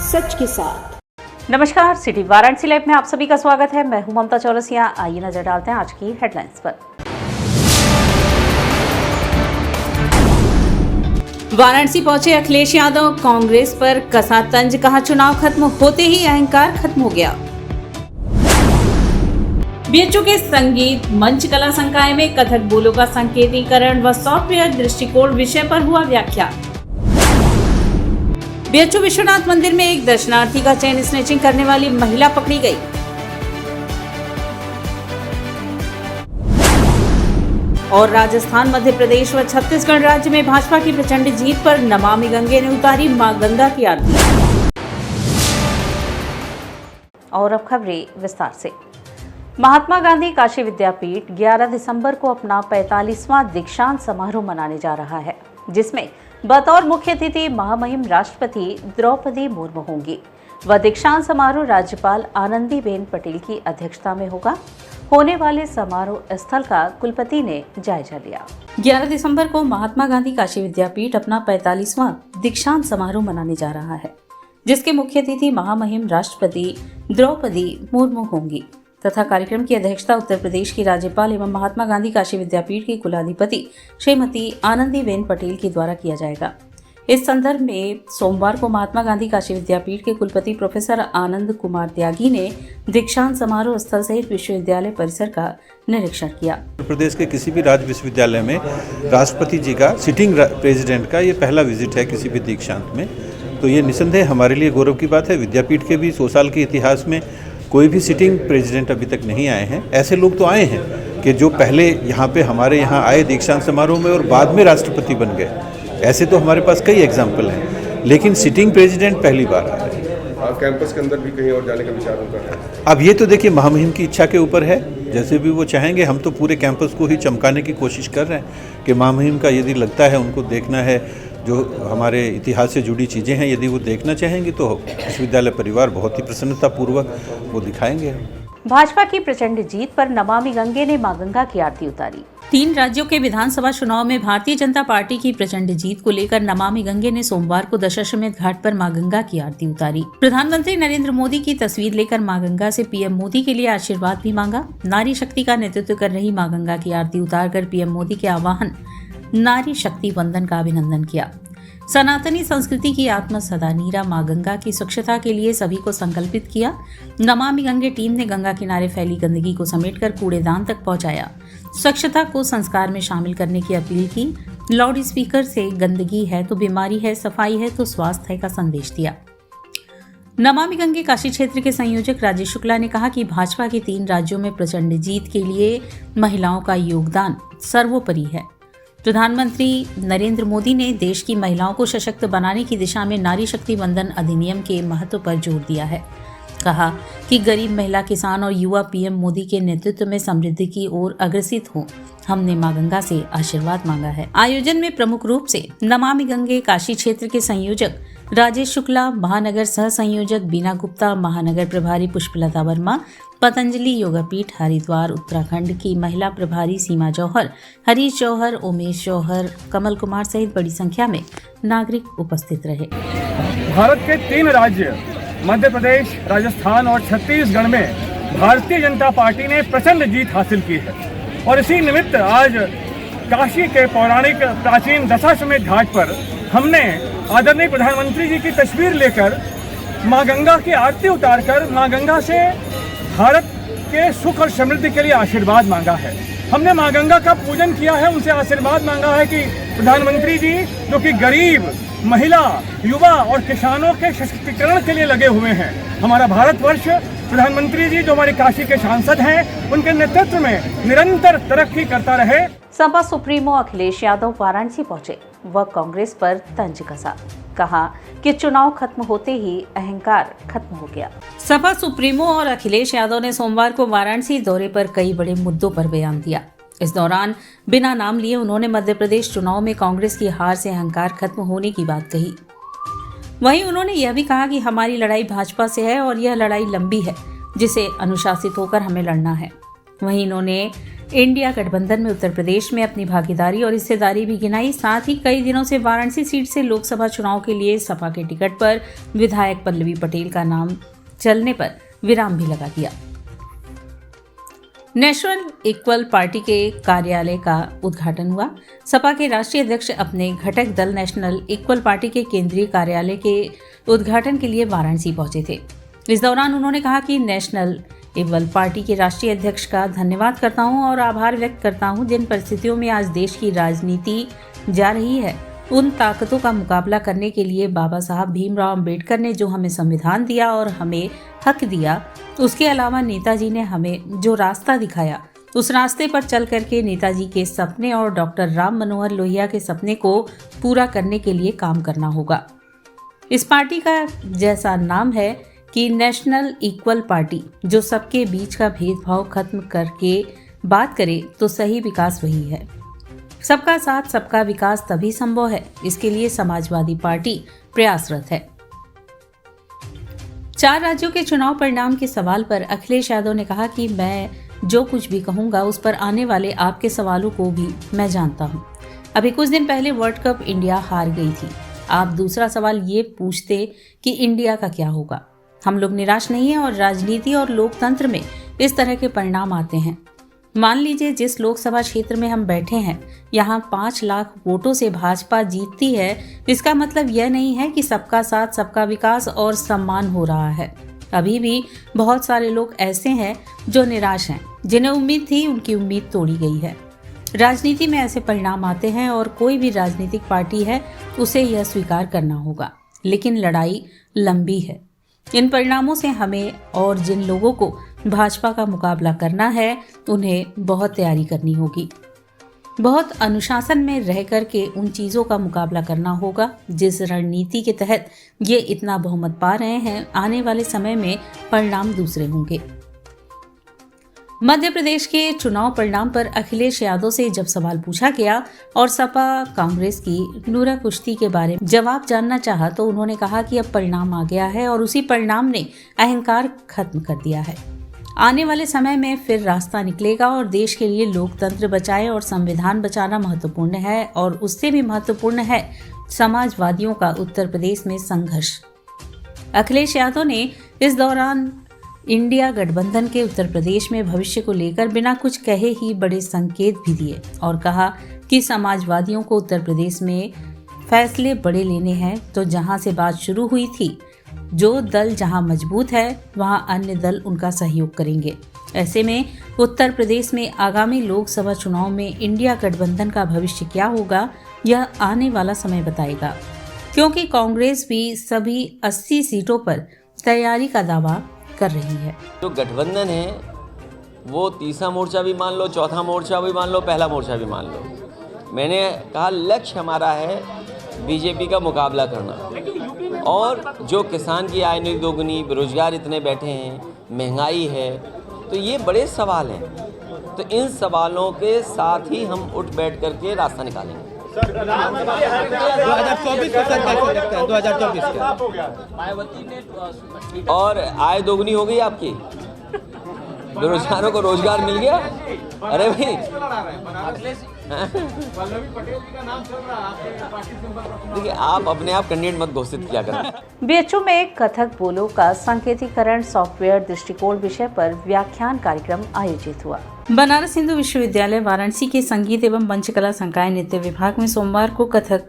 सच के साथ। नमस्कार, सिटी वाराणसी लाइव में आप सभी का स्वागत है। मैं हूं ममता चौरसिया। आइए नजर डालते हैं आज की हेडलाइंस पर। वाराणसी पहुंचे अखिलेश यादव, कांग्रेस पर कसा तंज, कहा चुनाव खत्म होते ही अहंकार खत्म हो गया। बीएचयू के संगीत मंच कला संकाय में कथक बोलों का संकेतीकरण व सॉफ्टवेयर दृष्टिकोण विषय पर हुआ व्याख्यान। बीएचयू विश्वनाथ मंदिर में एक दर्शनार्थी का चेन स्नैचिंग करने वाली महिला पकड़ी गई। और राजस्थान, मध्य प्रदेश व छत्तीसगढ़ राज्य में भाजपा की प्रचंड जीत पर नमामि गंगे ने उतारी मां गंगा की आरती। और अब खबरें विस्तार से। महात्मा गांधी काशी विद्यापीठ 11 दिसंबर को अपना 45वां दीक्षांत समारोह मनाने जा रहा है, जिसमें बतौर मुख्य अतिथि महामहिम राष्ट्रपति द्रौपदी मुर्मू होंगी। वह दीक्षांत समारोह राज्यपाल आनंदीबेन पटेल की अध्यक्षता में होगा। होने वाले समारोह स्थल का कुलपति ने जायजा लिया। 11 दिसंबर को महात्मा गांधी काशी विद्यापीठ अपना 45वां दीक्षांत समारोह मनाने जा रहा है, जिसके मुख्य अतिथि महामहिम राष्ट्रपति द्रौपदी मुर्मू होंगी तथा कार्यक्रम की अध्यक्षता उत्तर प्रदेश की राज्यपाल एवं महात्मा गांधी काशी विद्यापीठ की कुलाधिपति श्रीमती आनंदीबेन पटेल के द्वारा किया जाएगा। इस संदर्भ में सोमवार को महात्मा गांधी काशी विद्यापीठ के कुलपति प्रोफेसर आनंद कुमार त्यागी ने दीक्षांत समारोह स्थल सहित विश्वविद्यालय परिसर का निरीक्षण किया। उत्तर प्रदेश के किसी भी राज्य विश्वविद्यालय में राष्ट्रपति जी का सिटिंग प्रेसिडेंट का ये पहला विजिट है किसी भी दीक्षांत में, तो ये निसंदेह हमारे लिए गौरव की बात है। विद्यापीठ के भी 100 साल के इतिहास में कोई भी सिटिंग प्रेसिडेंट अभी तक नहीं आए हैं। ऐसे लोग तो आए हैं कि जो पहले यहाँ पे हमारे यहाँ आए दीक्षांत समारोह में और बाद में राष्ट्रपति बन गए। ऐसे तो हमारे पास कई एग्जाम्पल हैं, लेकिन सिटिंग प्रेसिडेंट पहली बार आए हैं। कैंपस के अंदर भी कहीं और जाने का विचार उनका है? अब ये तो देखिए महामहिम की इच्छा के ऊपर है, जैसे भी वो चाहेंगे। हम तो पूरे कैंपस को ही चमकाने की कोशिश कर रहे हैं कि महामहिम का यदि लगता है उनको देखना है, जो हमारे इतिहास से जुड़ी चीज़ें हैं, यदि वो देखना चाहेंगे तो विश्वविद्यालय परिवार बहुत ही प्रसन्नतापूर्वक वो दिखाएंगे। भाजपा की प्रचंड जीत पर नमामि गंगे ने मां गंगा की आरती उतारी। 3 राज्यों के विधानसभा चुनाव में भारतीय जनता पार्टी की प्रचंड जीत को लेकर नमामि गंगे ने सोमवार को दशाश्वमेध घाट पर मां गंगा की आरती उतारी। प्रधानमंत्री नरेंद्र मोदी की तस्वीर लेकर मां गंगा से पीएम मोदी के लिए आशीर्वाद भी मांगा। नारी शक्ति का नेतृत्व कर रही मां गंगा की आरती उतारकर पीएम मोदी के आह्वान नारी शक्ति वंदन का अभिनंदन किया। सनातनी संस्कृति की आत्मा सदा नीरा मां गंगा की स्वच्छता के लिए सभी को संकल्पित किया। नमामि गंगे टीम ने गंगा किनारे फैली गंदगी को समेटकर कूड़ेदान तक पहुंचाया। स्वच्छता को संस्कार में शामिल करने की अपील की। लाउड स्पीकर से गंदगी है तो बीमारी है, सफाई है तो स्वास्थ्य है का संदेश दिया। नमामि गंगे काशी क्षेत्र के संयोजक राजेश शुक्ला ने कहा कि भाजपा के 3 राज्यों में प्रचंड जीत के लिए महिलाओं का योगदान सर्वोपरि है। प्रधानमंत्री नरेंद्र मोदी ने देश की महिलाओं को सशक्त बनाने की दिशा में नारी शक्ति वंदन अधिनियम के महत्व पर जोर दिया है। कहा कि गरीब महिला, किसान और युवा पीएम मोदी के नेतृत्व में समृद्धि की ओर अग्रसित हो। हमने मां गंगा से आशीर्वाद मांगा है। आयोजन में प्रमुख रूप से नमामि गंगे काशी क्षेत्र के संयोजक राजेश शुक्ला, महानगर सह संयोजक बीना गुप्ता, महानगर प्रभारी पुष्पलता वर्मा, पतंजलि योगापीठ हरिद्वार उत्तराखंड की महिला प्रभारी सीमा जौहर, हरीश जौहर, उमेश जौहर, कमल कुमार सहित बड़ी संख्या में नागरिक उपस्थित रहे। भारत के 3 राज्य मध्य प्रदेश, राजस्थान और छत्तीसगढ़ में भारतीय जनता पार्टी ने प्रचंड जीत हासिल की है और इसी निमित्त आज काशी के पौराणिक प्राचीन दशाश्वमेध घाट पर हमने आदरणीय प्रधानमंत्री जी की तस्वीर लेकर मां गंगा की आरती उतारकर मां गंगा से भारत के सुख और समृद्धि के लिए आशीर्वाद मांगा है। हमने मां गंगा का पूजन किया है, उनसे आशीर्वाद मांगा है कि प्रधानमंत्री जी जो कि गरीब, महिला, युवा और किसानों के सशक्तिकरण के लिए लगे हुए हैं, हमारा भारतवर्ष प्रधानमंत्री जी जो हमारे काशी के सांसद हैं, उनके नेतृत्व में निरंतर तरक्की करता रहे। सपा सुप्रीमो अखिलेश यादव वाराणसी पहुंचे। वह कांग्रेस पर तंज कसा। कहा कि चुनाव खत्म होते ही अहंकार खत्म हो गया। सपा सुप्रीमो और अखिलेश यादव ने सोमवार को वाराणसी दौरे पर कई बड़े मुद्दों पर बयान दिया। इस दौरान बिना नाम लिए उन्होंने मध्य प्रदेश चुनाव में कांग्रेस की हार से अहंकार खत्म होने की बात कही। वहीं उन्होंने यह भी कहा कि हमारी लड़ाई भाजपा से है और यह लड़ाई लंबी है, जिसे अनुशासित होकर हमें लड़ना है। वहीं इन्होंने इंडिया गठबंधन में उत्तर प्रदेश में अपनी भागीदारी और हिस्सेदारी भी गिनाई। साथ ही कई दिनों से वाराणसी सीट से लोकसभा चुनाव के लिए सपा के टिकट पर विधायक पल्लवी पटेल का नाम चलने पर विराम भी लगा दिया। नेशनल इक्वल पार्टी के कार्यालय का उद्घाटन हुआ। सपा के राष्ट्रीय अध्यक्ष अपने घटक दल नेशनल इक्वल पार्टी के केंद्रीय कार्यालय के उद्घाटन के लिए वाराणसी पहुंचे थे। इस दौरान उन्होंने कहा कि नेशनल इक्वल पार्टी के राष्ट्रीय अध्यक्ष का धन्यवाद करता हूं और आभार व्यक्त करता हूं जिन परिस्थितियों में आज देश की राजनीति जा रही है, उन ताकतों का मुकाबला करने के लिए बाबा साहब भीमराव अंबेडकर ने जो हमें संविधान दिया और हमें हक दिया, उसके अलावा नेताजी ने हमें जो रास्ता दिखाया, उस रास्ते पर चल करके नेताजी के सपने और डॉक्टर राम मनोहर लोहिया के सपने को पूरा करने के लिए काम करना होगा। इस पार्टी का जैसा नाम है कि नेशनल इक्वल पार्टी, जो सबके बीच का भेदभाव खत्म करके बात करे तो सही विकास वही है। सबका साथ सबका विकास तभी संभव है, इसके लिए समाजवादी पार्टी प्रयासरत है। 4 राज्यों के चुनाव परिणाम के सवाल पर अखिलेश यादव ने कहा कि मैं जो कुछ भी कहूंगा उस पर आने वाले आपके सवालों को भी मैं जानता हूं। अभी कुछ दिन पहले वर्ल्ड कप इंडिया हार गई थी। आप दूसरा सवाल ये पूछते कि इंडिया का क्या होगा। हम लोग निराश नहीं हैं और राजनीति और लोकतंत्र में इस तरह के परिणाम आते हैं। मान लीजिए जिस लोकसभा क्षेत्र में हम बैठे हैं, यहाँ 5 लाख वोटों से भाजपा जीतती है। इसका मतलब यह नहीं है कि सबका साथ सबका विकास और सम्मान हो रहा है। अभी भी बहुत सारे लोग ऐसे हैं जो निराश हैं, जिन्हें उम्मीद थी उनकी उम्मीद तोड़ी गई है। राजनीति में ऐसे परिणाम आते हैं और कोई भी राजनीतिक पार्टी है उसे यह स्वीकार करना होगा, लेकिन लड़ाई लंबी है। इन परिणामों से हमें और जिन लोगों को भाजपा का मुकाबला करना है उन्हें बहुत तैयारी करनी होगी। बहुत अनुशासन में रह कर के उन चीज़ों का मुकाबला करना होगा जिस रणनीति के तहत ये इतना बहुमत पा रहे हैं। आने वाले समय में परिणाम दूसरे होंगे। मध्य प्रदेश के चुनाव परिणाम पर अखिलेश यादव से जब सवाल पूछा गया और सपा कांग्रेस की नूरा कुश्ती के बारे में जवाब जानना चाहा तो उन्होंने कहा कि अब परिणाम आ गया है और उसी परिणाम ने अहंकार खत्म कर दिया है। आने वाले समय में फिर रास्ता निकलेगा और देश के लिए लोकतंत्र बचाए और संविधान बचाना महत्वपूर्ण है और उससे भी महत्वपूर्ण है समाजवादियों का उत्तर प्रदेश में संघर्ष। अखिलेश यादव ने इस दौरान इंडिया गठबंधन के उत्तर प्रदेश में भविष्य को लेकर बिना कुछ कहे ही बड़े संकेत भी दिए और कहा कि समाजवादियों को उत्तर प्रदेश में फैसले बड़े लेने हैं। तो जहां से बात शुरू हुई थी, जो दल जहां मजबूत है वहां अन्य दल उनका सहयोग करेंगे। ऐसे में उत्तर प्रदेश में आगामी लोकसभा चुनाव में इंडिया गठबंधन का भविष्य क्या होगा, यह आने वाला समय बताएगा, क्योंकि कांग्रेस भी सभी 80 सीटों पर तैयारी का दावा कर रही है। जो गठबंधन है वो तीसरा मोर्चा भी मान लो, चौथा मोर्चा भी मान लो, पहला मोर्चा भी मान लो। मैंने कहा लक्ष्य हमारा है बीजेपी का मुकाबला करना। और जो किसान की आय नहीं दोगुनी, बेरोजगार इतने बैठे हैं, महंगाई है, तो ये बड़े सवाल हैं। तो इन सवालों के साथ ही हम उठ बैठ करके रास्ता निकालेंगे। 2024 का सर कैसे लगता है? 2024 का और आय दोगुनी हो गई आपकी, बेरोजगारों को रोजगार मिल गया। अरे भाई देखिए, आप अपने आप कैंडिडेट मत घोषित किया करें। बीएचयू में कथक बोलो का सांकेतिकरण सॉफ्टवेयर दृष्टिकोण विषय पर व्याख्यान कार्यक्रम आयोजित हुआ। बनारस हिंदू विश्वविद्यालय वाराणसी के संगीत एवं मंचकला संकाय नृत्य विभाग में सोमवार को कथक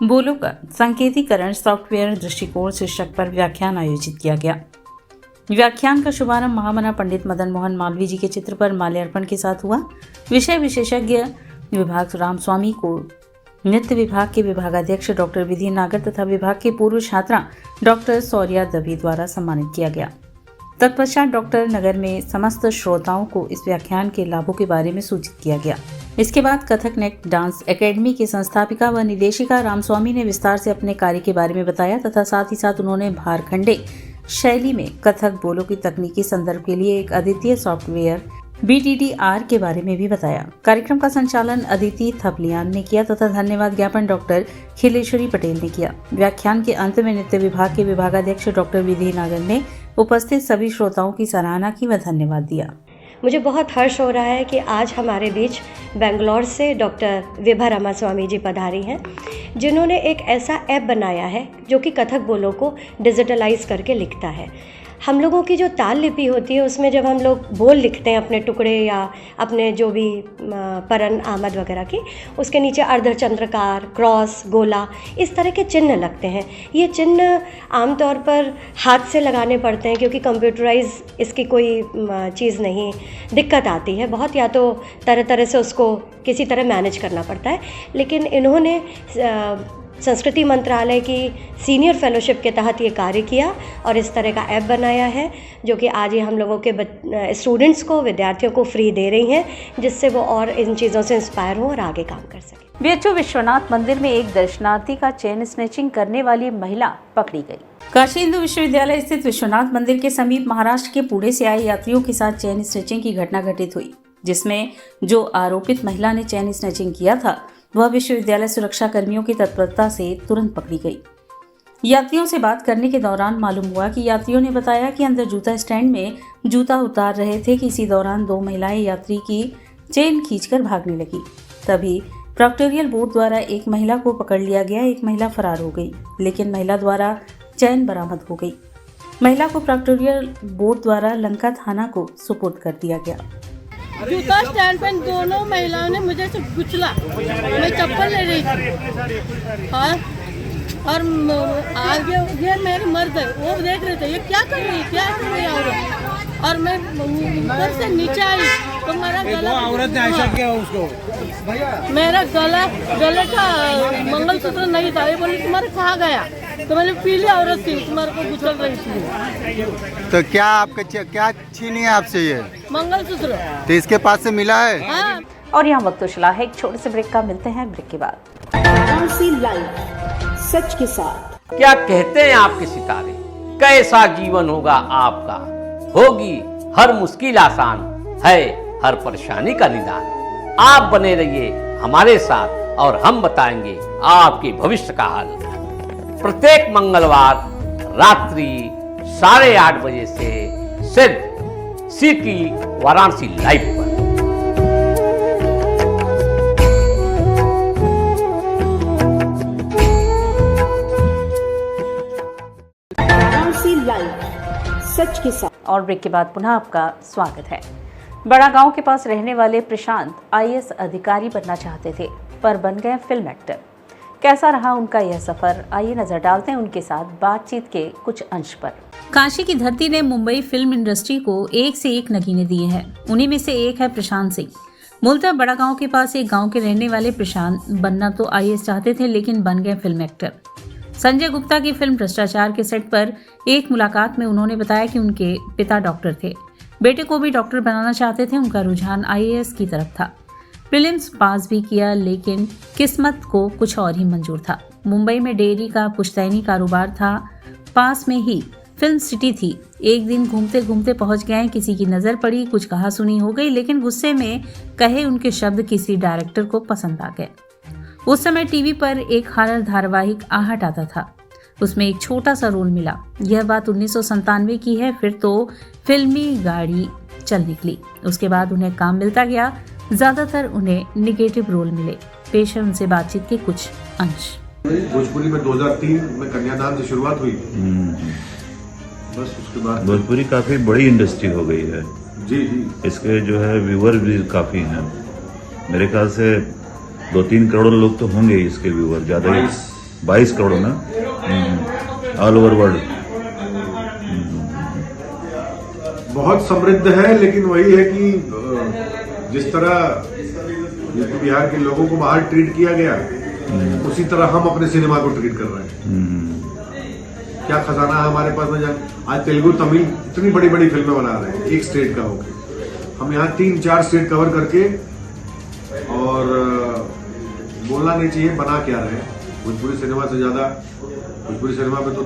बोलो का सांकेतिकरण सॉफ्टवेयर दृष्टिकोण शीर्षक पर व्याख्यान आयोजित किया गया। व्याख्यान का शुभारंभ महामना पंडित मदन मोहन मालवीय जी के चित्र पर माल्यार्पण के साथ हुआ। विषय विशेषज्ञ विभाग राम स्वामी को नृत्य विभाग के विभागाध्यक्ष डॉक्टर विधि नागर तथा विभाग के पूर्व छात्रा डॉक्टर सौर्या दवी द्वारा सम्मानित किया गया। तत्पश्चात डॉक्टर नगर में समस्त श्रोताओं को इस व्याख्यान के लाभों के बारे में सूचित किया गया। इसके बाद कथक नेट डांस एकेडमी की संस्थापिका व निदेशिका रामस्वामी ने विस्तार से अपने कार्य के बारे में बताया तथा साथ ही साथ उन्होंने भारखंडे शैली में कथक बोलो की तकनीकी संदर्भ के लिए एक अद्वितीय सॉफ्टवेयर BTTR के बारे में भी बताया। कार्यक्रम का संचालन अदिति थपलियान ने किया तथा धन्यवाद ज्ञापन डॉक्टर खिलेश्वरी पटेल ने किया। व्याख्यान के अंत में नृत्य विभाग के विभागाध्यक्ष डॉक्टर विधि नागर ने उपस्थित सभी श्रोताओं की सराहना की व धन्यवाद दिया। मुझे बहुत हर्ष हो रहा है कि आज हमारे बीच बेंगलोर से डॉक्टर विभा रामास्वामी जी पधारी हैं, जिन्होंने एक ऐसा ऐप बनाया है जो कि कथक बोलों को डिजिटलाइज करके लिखता है। हम लोगों की जो ताल लिपि होती है उसमें जब हम लोग बोल लिखते हैं अपने टुकड़े या अपने जो भी परन आमद वगैरह की, उसके नीचे अर्धचंद्रकार, क्रॉस, गोला, इस तरह के चिन्ह लगते हैं। ये चिन्ह आमतौर पर हाथ से लगाने पड़ते हैं क्योंकि कंप्यूटराइज इसकी कोई चीज़ नहीं, दिक्कत आती है बहुत, या तो तरह तरह से उसको किसी तरह मैनेज करना पड़ता है। लेकिन इन्होंने संस्कृति मंत्रालय की सीनियर फेलोशिप के तहत ये कार्य किया और इस तरह का ऐप बनाया है जो कि आज ये हम लोगों के स्टूडेंट्स को, विद्यार्थियों को फ्री दे रही हैं, जिससे वो और इन चीज़ों से इंस्पायर हों और आगे काम कर सकें। बीएचयू विश्वनाथ मंदिर में एक दर्शनार्थी का चेन स्नैचिंग करने वाली महिला पकड़ी गई। काशी हिंदू विश्वविद्यालय स्थित विश्वनाथ मंदिर के समीप महाराष्ट्र के पुणे से आए यात्रियों के साथ चेन स्नैचिंग की घटना घटित हुई, जिसमें जो आरोपित महिला ने चेन स्नैचिंग किया था वह विश्वविद्यालय सुरक्षा कर्मियों की तत्परता से तुरंत पकड़ी गई। यात्रियों से बात करने के दौरान मालूम हुआ कि यात्रियों ने बताया कि अंदर जूता स्टैंड में जूता उतार रहे थे कि इसी दौरान दो महिलाएं यात्री की चेन खींचकर भागने लगी। तभी प्रॉक्टोरियल बोर्ड द्वारा एक महिला को पकड़ लिया गया, एक महिला फरार हो गई, लेकिन महिला द्वारा चेन बरामद हो गई। महिला को प्रॉक्टोरियल बोर्ड द्वारा लंका थाना को सुपुर्द कर दिया गया। जूता स्टैंड पर दोनों महिलाओं ने मुझे से कुचला, मैं चप्पल ले रही थी और आगे ये मेरे मर्द है वो देख रहे थे ये क्या कर रही है औरत, और मैं ऊपर से नीचे आई तो मेरा गला, औरत ने ऐसा किया उसको, मेरा गले का मंगलसूत्र नहीं था। ये बोली तुम्हारे कहाँ गया, तो मैंने पीली औरत थी, तुम्हारे को गुजर रही थी। तो क्या आपका क्या छीनी है आपसे ये मंगलसूत्र? तो इसके पास से मिला है? हाँ। और यहाँ वक्त तो चला है एक छोटे से ब्रेक का, मिलते हैं ब्रेक के बाद। सच के साथ क्या कहते हैं आपके सितारे, कैसा जीवन होगा आपका, होगी हर मुश्किल आसान, है हर परेशानी का निदान। आप बने रहिए हमारे साथ और हम बताएंगे आपके भविष्य का हाल। प्रत्येक मंगलवार रात्रि 8:30 बजे से सिर्फ सिटी वाराणसी लाइव पर। सच के साथ। और ब्रेक के बाद पुनः आपका स्वागत है। बड़ा गांव के पास रहने वाले प्रशांत आईएएस अधिकारी बनना चाहते थे, पर बन गए फिल्म एक्टर। कैसा रहा उनका यह सफर, आइए नजर डालते हैं उनके साथ बातचीत के कुछ अंश पर। काशी की धरती ने मुंबई फिल्म इंडस्ट्री को एक से एक नगीने दिए हैं। उन्हीं में से एक है प्रशांत सिंह। मूलतः बड़ा गांव के पास एक गांव के रहने वाले प्रशांत बनना तो आईएएस चाहते थे, लेकिन बन गए फिल्म एक्टर। संजय गुप्ता की फिल्म भ्रष्टाचार के सेट पर एक मुलाकात में उन्होंने बताया कि उनके पिता डॉक्टर थे, बेटे को भी डॉक्टर बनाना चाहते थे। उनका रुझान आईएएस की तरफ था। प्रीलिम्स पास भी किया, लेकिन किस्मत को कुछ और ही मंजूर था। मुंबई में डेयरी का पुश्तैनी कारोबार था, पास में ही फिल्म सिटी थी। एक दिन घूमते घूमते पहुंच गए, किसी की नज़र पड़ी, कुछ कहा सुनी हो गई, लेकिन गुस्से में कहे उनके शब्द किसी डायरेक्टर को पसंद आ गए। उस समय टीवी पर एक हॉरर धारावाहिक आहट आता था, उसमें एक छोटा सा रोल मिला। यह बात 1997 की है। फिर तो फिल्मी गाड़ी चल निकली। उसके बाद उन्हें काम मिलता गया, ज्यादातर उन्हें निगेटिव रोल मिले। पेश है उनसे बातचीत के कुछ अंश। भोजपुरी में 2003 में कन्यादान से शुरुआत हुई, बस उसके बाद भोजपुरी काफी बड़ी इंडस्ट्री हो गई है। जी जी, इसके जो है व्यूअर भी काफी हैं। मेरे ख्याल से 2-3 करोड़ लोग तो होंगे इसके व्यूअर, ज्यादा ही 22 करोड़ ना, ऑल ओवर वर्ल्ड। बहुत समृद्ध है, लेकिन वही है कि जिस तरह यूपी बिहार के लोगों को बाहर ट्रीट किया गया, उसी तरह हम अपने सिनेमा को ट्रीट कर रहे हैं। क्या खजाना है हमारे पास में। आज तेलुगु, तमिल इतनी बड़ी बड़ी फिल्में बना रहे हैं एक स्टेट का होकर। हम यहाँ 3-4 स्टेट कवर करके, और बोलना नहीं चाहिए बना क्या रहे। भोजपुरी सिनेमा से ज्यादा, भोजपुरी सिनेमा में तो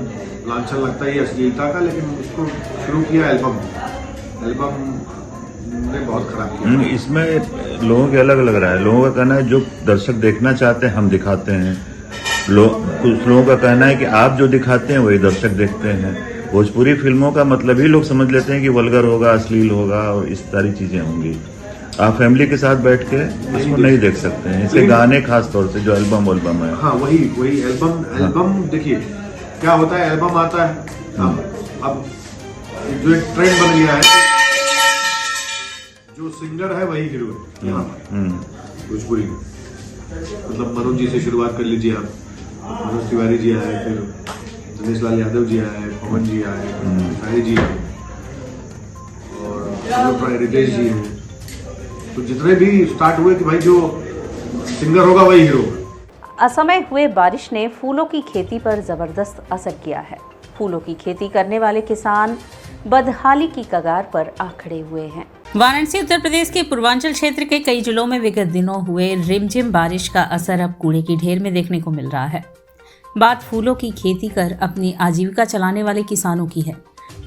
लांछन लगता ही अश्लीलता का, लेकिन उसको शुरू किया एल्बम ने बहुत खराब किया। इसमें लोगों के अलग अलग रहा है। लोगों का कहना है जो दर्शक देखना चाहते हैं हम दिखाते हैं, कुछ लोगों का कहना है कि आप जो दिखाते हैं वही दर्शक देखते हैं। भोजपुरी फिल्मों का मतलब ही लोग समझ लेते हैं कि वल्गर होगा, अश्लील होगा और इस सारी चीजें होंगी। आप फैमिली के साथ बैठ के इसको नहीं देख सकते हैं। इसके गाने खास तौर से जो एल्बम है, हाँ वही एल्बम देखिए क्या होता है, एल्बम आता है अब जो एक ट्रेंड बन गया है, जो सिंगर है वही हीरो है यहाँ भोजपुरी में। मतलब मनोज जी से शुरुआत कर लीजिए आप, मनोज तिवारी जी आए, फिर दिनेश लाल यादव जी आए, पवन जी आए, सारी जी आए और रितेश जी हैं। तो जितने भी स्टार्ट हुए कि भाई जो सिंगर होगा वही हीरो होगा। असमय हुए बारिश ने फूलों की खेती पर जबरदस्त असर किया है। फूलों की खेती करने वाले किसान बदहाली की कगार पर आ खड़े हुए हैं। वाराणसी उत्तर प्रदेश के पूर्वांचल क्षेत्र के कई जिलों में विगत दिनों हुए रिमझिम बारिश का असर अब कूड़े की ढेर में देखने को मिल रहा है। बात फूलों की खेती कर अपनी आजीविका चलाने वाले किसानों की है,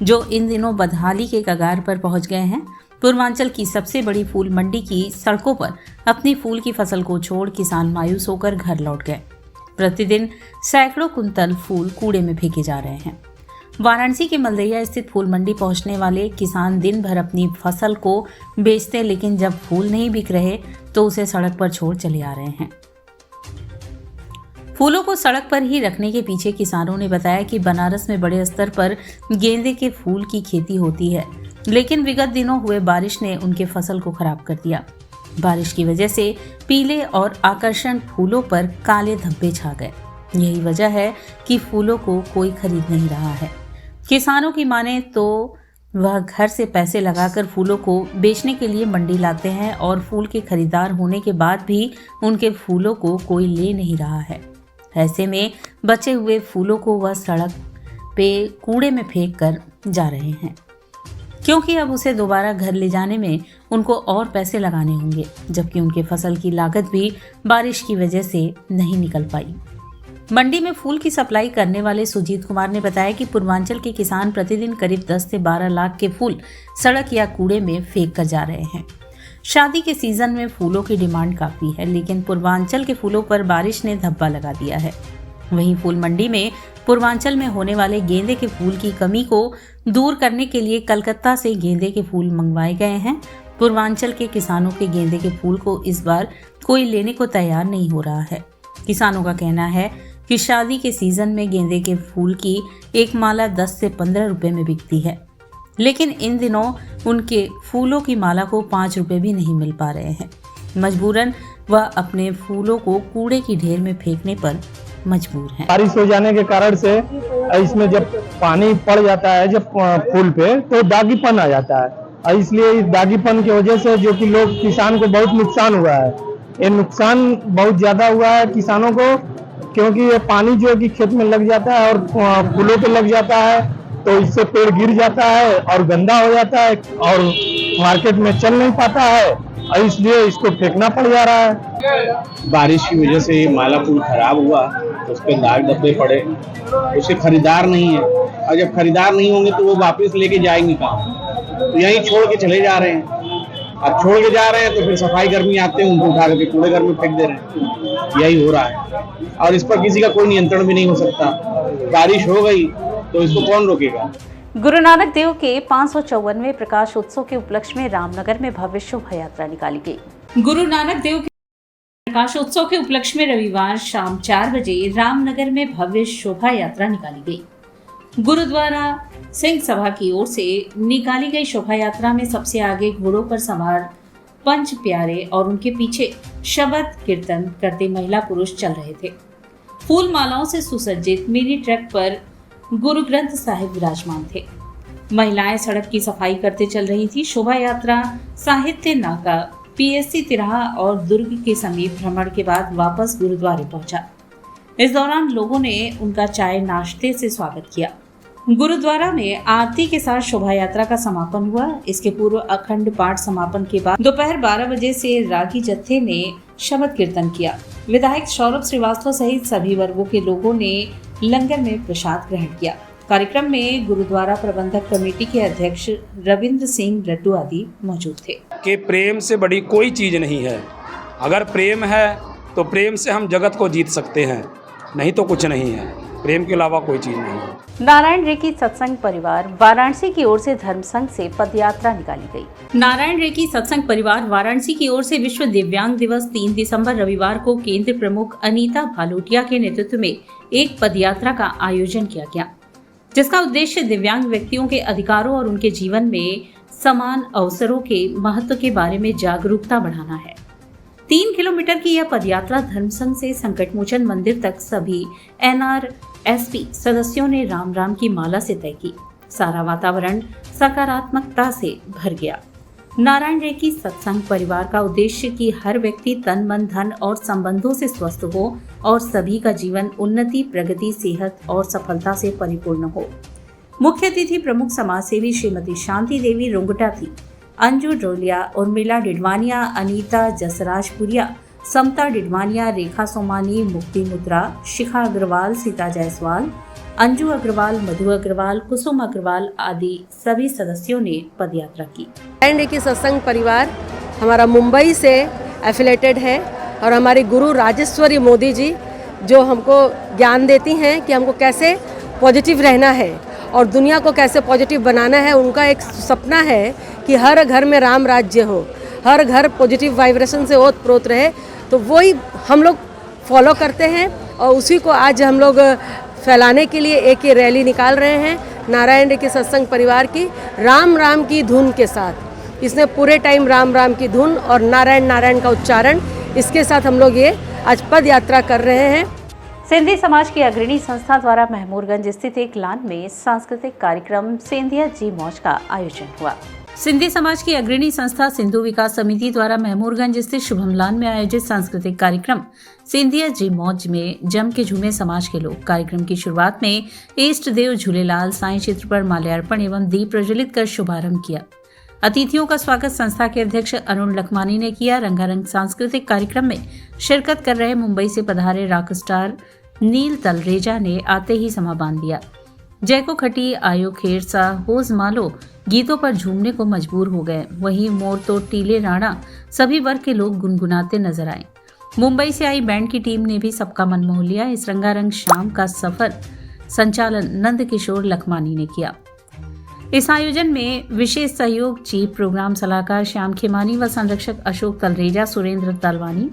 जो इन दिनों बदहाली के कगार पर पहुंच गए हैं। पूर्वांचल की सबसे बड़ी फूल मंडी की सड़कों पर अपनी फूल की फसल को छोड़ किसान मायूस होकर घर लौट गए। प्रतिदिन सैकड़ों कुंतल फूल कूड़े में फेंके जा रहे हैं। वाराणसी के मलदैया स्थित फूल मंडी पहुंचने वाले किसान दिन भर अपनी फसल को बेचते, लेकिन जब फूल नहीं बिक रहे तो उसे सड़क पर छोड़ चले आ रहे हैं। फूलों को सड़क पर ही रखने के पीछे किसानों ने बताया कि बनारस में बड़े स्तर पर गेंदे के फूल की खेती होती है, लेकिन विगत दिनों हुए बारिश ने उनके फसल को खराब कर दिया। बारिश की वजह से पीले और आकर्षण फूलों पर काले धब्बे छा गए। यही वजह है कि फूलों को कोई खरीद नहीं रहा है। किसानों की माने तो वह घर से पैसे लगाकर फूलों को बेचने के लिए मंडी लाते हैं और फूल के खरीदार होने के बाद भी उनके फूलों को कोई ले नहीं रहा है। ऐसे में बचे हुए फूलों को वह सड़क पे कूड़े में फेंक कर जा रहे हैं, क्योंकि अब उसे दोबारा घर ले जाने में उनको और पैसे लगाने होंगे, जबकि उनके फसल की लागत भी बारिश की वजह से नहीं निकल पाई। मंडी में फूल की सप्लाई करने वाले सुजीत कुमार ने बताया कि पूर्वांचल के किसान प्रतिदिन करीब 10 से 12 लाख के फूल सड़क या कूड़े में फेंक कर जा रहे हैं। शादी के सीजन में फूलों की डिमांड काफ़ी है, लेकिन पूर्वांचल के फूलों पर बारिश ने धब्बा लगा दिया है। वहीं फूल मंडी में पूर्वांचल में होने वाले गेंदे के फूल की कमी को दूर करने के लिए कलकत्ता से गेंदे के फूल मंगवाए गए हैं। पूर्वांचल के किसानों के गेंदे के फूल को इस बार कोई लेने को तैयार नहीं हो रहा है। किसानों का कहना है कि शादी के सीजन में गेंदे के फूल की एक माला 10 से 15 रुपए में बिकती है, लेकिन इन दिनों उनके फूलों की माला को 5 रुपए भी नहीं मिल पा रहे हैं। मजबूरन वह अपने फूलों को कूड़े की ढेर में फेंकने पर मजबूर हैं। बारिश हो जाने के कारण से इसमें जब पानी पड़ जाता है जब फूल पे तो दागीपन आ जाता है, और इसलिए इस दागीपन की वजह से जो कि लोग किसान को बहुत नुकसान हुआ है। ये नुकसान बहुत ज्यादा हुआ है किसानों को, क्योंकि ये पानी जो है कि खेत में लग जाता है और फूलों पे लग जाता है, तो इससे पेड़ गिर जाता है और गंदा हो जाता है और मार्केट में चल नहीं पाता है, और इसलिए इसको फेंकना पड़ जा रहा है। बारिश की वजह से माला फूल खराब हुआ, उस पर दाग धब्बे पड़े, उसके खरीदार नहीं है, और जब खरीदार नहीं होंगे तो वो वापस लेके जाएंगे कहाँ? तो यहीं छोड़ के चले जा रहे हैं। अब छोड़ के जा रहे हैं तो फिर सफाई कर्मी आते हैं, उनको उठा करके कूड़े घर में फेंक दे रहे हैं। यही हो रहा है, और इस पर किसी का कोई नियंत्रण भी नहीं हो सकता। बारिश हो गई तो इसको कौन रोकेगा? गुरु नानक देव के 554वें प्रकाश उत्सव के उपलक्ष्य में रामनगर में भव्य शोभा यात्रा निकाली गई। गुरु नानक देव के प्रकाश उत्सव के उपलक्ष्य में रविवार शाम 4 बजे रामनगर में भव्य शोभा यात्रा निकाली गई। गुरुद्वारा सिंह सभा की ओर से निकाली गई शोभा यात्रा में सबसे आगे घोड़ों पर सवार पंच प्यारे और उनके पीछे शबद कीर्तन करते महिला पुरुष चल रहे थे। फूल मालाओं से सुसज्जित मिनी ट्रक पर गुरु ग्रंथ साहिब विराजमान थे। महिलाएं सड़क की सफाई करते चल रही थी। शोभा यात्रा साहित्य नाका, पीएससी तिराहा और दुर्ग के समीप भ्रमण के बाद वापस गुरुद्वारे पहुंचा। इस दौरान लोगों ने उनका चाय नाश्ते से स्वागत किया। गुरुद्वारा में आरती के साथ शोभा यात्रा का समापन हुआ। इसके पूर्व अखंड पाठ समापन के बाद दोपहर 12 बजे से रागी जत्थे ने शबद कीर्तन किया। विधायक सौरभ श्रीवास्तव सहित सभी वर्गों के लोगों ने लंगर में प्रसाद ग्रहण किया। कार्यक्रम में गुरुद्वारा प्रबंधक कमेटी के अध्यक्ष रविंद्र सिंह रड्डू आदि मौजूद थे। कि प्रेम से बड़ी कोई चीज नहीं है। अगर प्रेम है तो प्रेम से हम जगत को जीत सकते हैं, नहीं तो कुछ नहीं है। प्रेम के अलावा कोई चीज नहीं है। नारायण रेकी सत्संग परिवार वाराणसी की ओर से धर्म संघ से पदयात्रा निकाली गई। नारायण रेकी सत्संग परिवार वाराणसी की ओर से विश्व दिव्यांग दिवस 3 दिसंबर रविवार को केंद्र प्रमुख अनीता भालोटिया के नेतृत्व में एक पदयात्रा का आयोजन किया गया, जिसका उद्देश्य दिव्यांग व्यक्तियों के अधिकारों और उनके जीवन में समान अवसरों के महत्व के बारे में जागरूकता बढ़ाना है। 3 किलोमीटर की यह पदयात्रा धर्मसंघ से संकटमोचन मंदिर तक सभी NRSP सदस्यों ने राम राम की माला से तय की। सारा वातावरण सकारात्मकता से भर गया। नारायण रेकी सत्संग परिवार का उद्देश्य कि हर व्यक्ति तन मन धन और संबंधों से स्वस्थ हो और सभी का जीवन उन्नति, प्रगति, सेहत और सफलता से परिपूर्ण हो। मुख्य अतिथि प्रमुख समाज सेवी श्रीमती शांति देवी रुंगटा थी। अंजू डोलिया, उर्मिला डिडवानिया, अनीता जसराजपुरिया, समता डिडवानिया, रेखा सोमानी, मुक्ति मुद्रा, शिखा अग्रवाल, सीता जायसवाल, अंजू अग्रवाल, मधु अग्रवाल, कुसुम अग्रवाल आदि सभी सदस्यों ने पदयात्रा की। नारायण रेकी सत्संग परिवार हमारा मुंबई से एफिलेटेड है और हमारे गुरु राजेश्वरी मोदी जी जो हमको ज्ञान देती हैं कि हमको कैसे पॉजिटिव रहना है और दुनिया को कैसे पॉजिटिव बनाना है। उनका एक सपना है कि हर घर में राम राज्य हो, हर घर पॉजिटिव वाइब्रेशन से ओत प्रोत रहे। तो वही हम लोग फॉलो करते हैं और उसी को आज हम लोग फैलाने के लिए एक ये रैली निकाल रहे हैं नारायण रेकी सत्संग परिवार की राम राम की धुन के साथ। इसमें पूरे टाइम राम राम की धुन और नारायण नारायण का उच्चारण, इसके साथ हम लोग ये आज पद यात्रा कर रहे हैं। सिंधी समाज की अग्रणी संस्था द्वारा महमूरगंज स्थित एक लान में सांस्कृतिक कार्यक्रम सिंधिया जी मौज का आयोजन हुआ। सिंधी समाज की अग्रणी संस्था सिंधु विकास समिति द्वारा महमूरगंज स्थित शुभम लान में आयोजित सांस्कृतिक कार्यक्रम सिंधिया जी मौज में जम के झूमे समाज के लोग। कार्यक्रम की शुरुआत में इष्ट देव झूलेलाल साईं चित्र पर माल्यार्पण एवं दीप प्रज्वलित कर शुभारंभ किया। अतिथियों का स्वागत संस्था के अध्यक्ष अरुण लखमानी ने किया। रंगारंग सांस्कृतिक कार्यक्रम में शिरकत कर रहे मुंबई से पधारे रॉक स्टार नील तलरेजा ने आते ही समा बांध दिया। जयको खटी, आयो खेरसा, होज मालो गीतों पर झूमने को मजबूर हो गए। वहीं मोर तो टीले राणा सभी वर्ग के लोग गुनगुनाते नजर आए। मुंबई से आई बैंड की टीम ने भी सबका मन मोह लिया। इस रंगारंग शाम का सफर संचालन नंद किशोर लखमानी ने किया। इस आयोजन में विशेष सहयोग चीफ प्रोग्राम सलाहकार श्याम खेमानी व संरक्षक अशोक तलरेजा, सुरेंद्र तलवानी,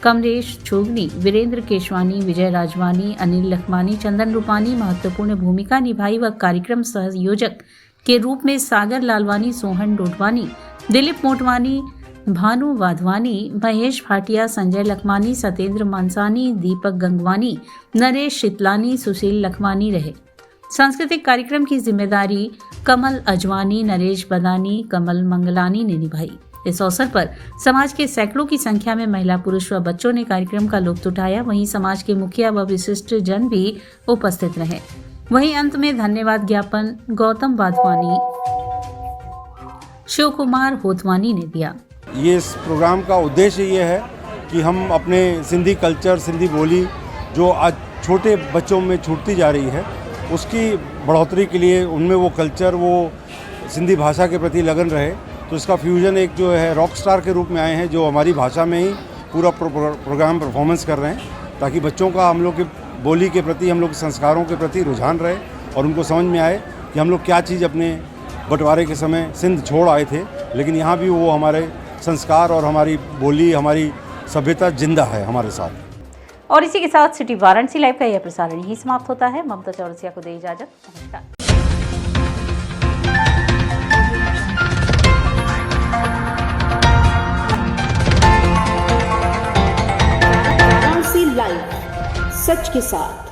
कमलेश छोगनी, वीरेंद्र केशवानी, विजय राजवानी, अनिल लखमानी, चंदन रूपानी महत्वपूर्ण भूमिका निभाई व कार्यक्रम सहयोजक के रूप में सागर लालवानी, सोहन डोडवानी, दिलीप मोटवानी, भानु वाधवानी, महेश भाटिया, संजय लखमानी, सत्येंद्र मानसानी, दीपक गंगवानी, नरेश शीतलानी, सुशील लखमानी रहे। सांस्कृतिक कार्यक्रम की जिम्मेदारी कमल अजवानी, नरेश बदानी, कमल मंगलानी ने निभाई। इस अवसर पर समाज के सैकड़ों की संख्या में महिला, पुरुष व बच्चों ने कार्यक्रम का लुत्फ उठाया। वहीं समाज के मुखिया व विशिष्ट जन भी उपस्थित रहे। वहीं अंत में धन्यवाद ज्ञापन गौतम वाधवानी, शिव कुमार होतवानी ने दिया। ये इस प्रोग्राम का उद्देश्य ये है कि हम अपने सिंधी कल्चर, सिंधी बोली जो आज छोटे बच्चों में छूटती जा रही है, उसकी बढ़ोतरी के लिए उनमें वो कल्चर, वो सिंधी भाषा के प्रति लगन रहे। तो इसका फ्यूजन एक जो है रॉक स्टार के रूप में आए हैं जो हमारी भाषा में ही पूरा प्रोग्राम परफॉर्मेंस कर रहे हैं, ताकि बच्चों का हम लोग की बोली के प्रति, हम लोग के संस्कारों के प्रति रुझान रहे और उनको समझ में आए कि हम लोग क्या चीज़ अपने बंटवारे के समय सिंध छोड़ आए थे, लेकिन यहाँ भी वो हमारे संस्कार और हमारी बोली, हमारी सभ्यता जिंदा है हमारे साथ। और इसी के साथ सिटी वाराणसी लाइव का यह प्रसारण ही समाप्त होता है। ममता चौरसिया को दे इजाजत। नमस्कार। लाइव सच के साथ।